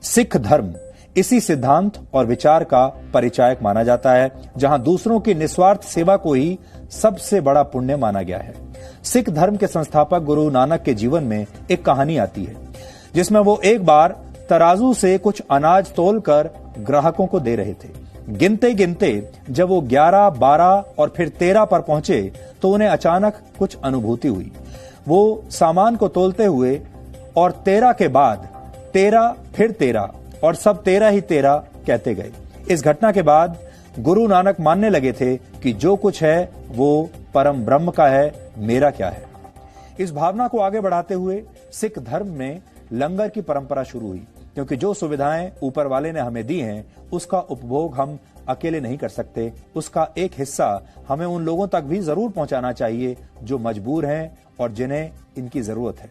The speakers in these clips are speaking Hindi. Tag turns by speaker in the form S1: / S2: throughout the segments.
S1: सिख धर्म इसी सिद्धांत और विचार का परिचायक माना जाता है, जहां दूसरों की निस्वार्थ सेवा को ही सबसे बड़ा पुण्य माना गया है। सिख धर्म के संस्थापक गुरु नानक के जीवन में एक कहानी आती है, जिसमें वो एक बार तराजू से कुछ अनाज तोलकर ग्राहकों को दे रहे थे। गिनते गिनते जब वो 11, 12 और फिर 13 पर पहुंचे तो उन्हें अचानक कुछ अनुभूति हुई। वो सामान को तोलते हुए और 13 के बाद 13, फिर 13 और सब 13 ही 13 कहते गए। इस घटना के बाद गुरु नानक मानने लगे थे कि जो कुछ है वो परम ब्रह्म का है, मेरा क्या है। इस भावना को आगे बढ़ाते हुए सिख धर्म में लंगर की परंपरा शुरू हुई, क्योंकि जो सुविधाएं ऊपर वाले ने हमें दी हैं उसका उपभोग हम अकेले नहीं कर सकते। उसका एक हिस्सा हमें उन लोगों तक भी जरूर पहुंचाना चाहिए जो मजबूर हैं और जिन्हें इनकी जरूरत है।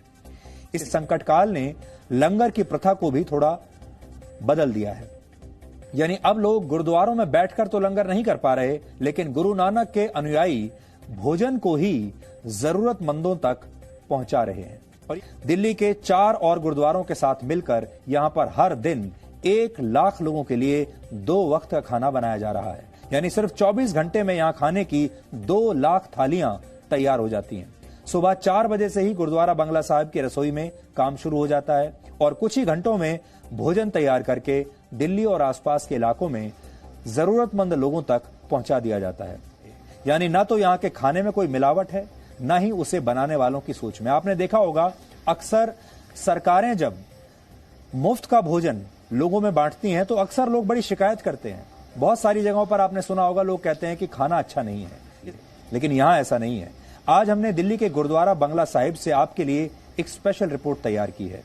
S1: इस संकट काल ने लंगर की प्रथा को भी थोड़ा बदल दिया है, यानी अब लोग गुरुद्वारों में बैठकर तो लंगर नहीं कर पा रहे, लेकिन गुरु नानक के अनुयायी भोजन को ही जरूरतमंदों तक पहुंचा रहे हैं। और दिल्ली के 4 और गुरुद्वारों के साथ मिलकर यहां पर हर दिन 1 लाख लोगों के लिए 2 वक्त का खाना बनाया जा रहा है, यानी सिर्फ 24 घंटे में यहां खाने की 2 लाख थालियां तैयार हो जाती हैं। सुबह 4 बजे से ही गुरुद्वारा बंगला साहिब की रसोई में काम शुरू हो जाता है और कुछ ही घंटों में भोजन तैयार करके दिल्ली और आसपास के इलाकों में जरूरतमंद लोगों तक पहुंचा दिया जाता है। यानी ना तो यहां के खाने में कोई मिलावट है, ना ही उसे बनाने वालों की सोच में। आपने देखा होगा अक्सर सरकारें जब मुफ्त का भोजन लोगों में बांटती हैं तो अक्सर लोग बड़ी शिकायत करते हैं। बहुत सारी जगहों पर आपने सुना होगा लोग कहते हैं कि खाना अच्छा नहीं है, लेकिन यहां ऐसा नहीं है। आज हमने दिल्ली के गुरुद्वारा बंगला साहिब से आपके लिए एक स्पेशल रिपोर्ट तैयार की है।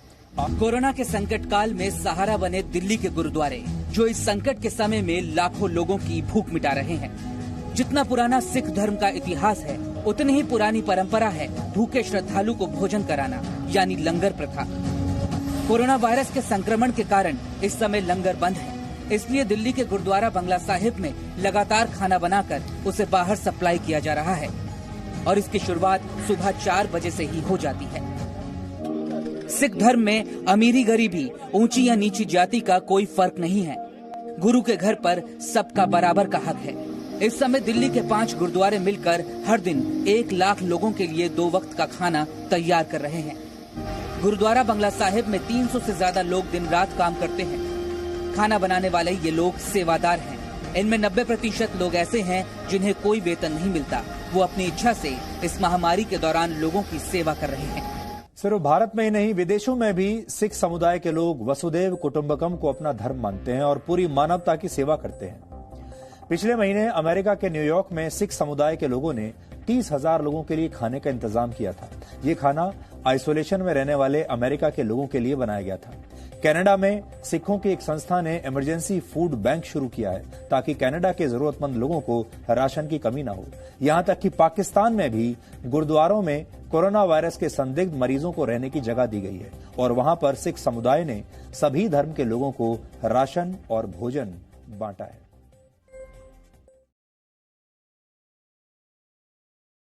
S2: कोरोना के संकट काल में सहारा बने दिल्ली के गुरुद्वारे, जो इस संकट के समय में लाखों लोगों की भूख मिटा रहे हैं। जितना पुराना सिख धर्म का इतिहास है, उतनी ही पुरानी परंपरा है भूखे श्रद्धालु को भोजन कराना, यानी लंगर प्रथा। कोरोना वायरस के संक्रमण के कारण इस समय लंगर बंद है, इसलिए दिल्ली के गुरुद्वारा बंगला साहिब में लगातार खाना बनाकर उसे बाहर सप्लाई किया जा रहा है और इसकी शुरुआत सुबह 4 बजे से ही हो जाती है। सिख धर्म में अमीरी गरीबी, ऊंची या नीची जाति का कोई फर्क नहीं है। गुरु के घर पर सबका बराबर का हक है। इस समय दिल्ली के 5 गुरुद्वारे मिलकर हर दिन 1 लाख लोगों के लिए 2 वक्त का खाना तैयार कर रहे हैं। गुरुद्वारा बंगला साहिब में 300 से ज्यादा लोग दिन रात काम करते हैं। खाना बनाने वाले ये लोग सेवादार हैं। इनमें 90% लोग ऐसे हैं जिन्हें कोई वेतन नहीं मिलता। वो अपनी इच्छा से इस महामारी के दौरान लोगों की सेवा कर रहे हैं।
S1: सिर्फ भारत में ही नहीं, विदेशों में भी सिख समुदाय के लोग वसुदेव कुटुंबकम को अपना धर्म मानते हैं और पूरी मानवता की सेवा करते हैं। पिछले महीने अमेरिका के न्यूयॉर्क में सिख समुदाय के लोगों ने 30,000 लोगों के लिए खाने का इंतजाम किया था। ये खाना आइसोलेशन में रहने वाले अमेरिका के लोगों के लिए बनाया गया था। कनाडा में सिखों की एक संस्था ने इमरजेंसी फूड बैंक शुरू किया है, ताकि कनाडा के जरूरतमंद लोगों को राशन की कमी न हो। यहां तक कि पाकिस्तान में भी गुरुद्वारों में कोरोना वायरस के संदिग्ध मरीजों को रहने की जगह दी गई है और वहां पर सिख समुदाय ने सभी धर्म के लोगों को राशन और भोजन बांटा है।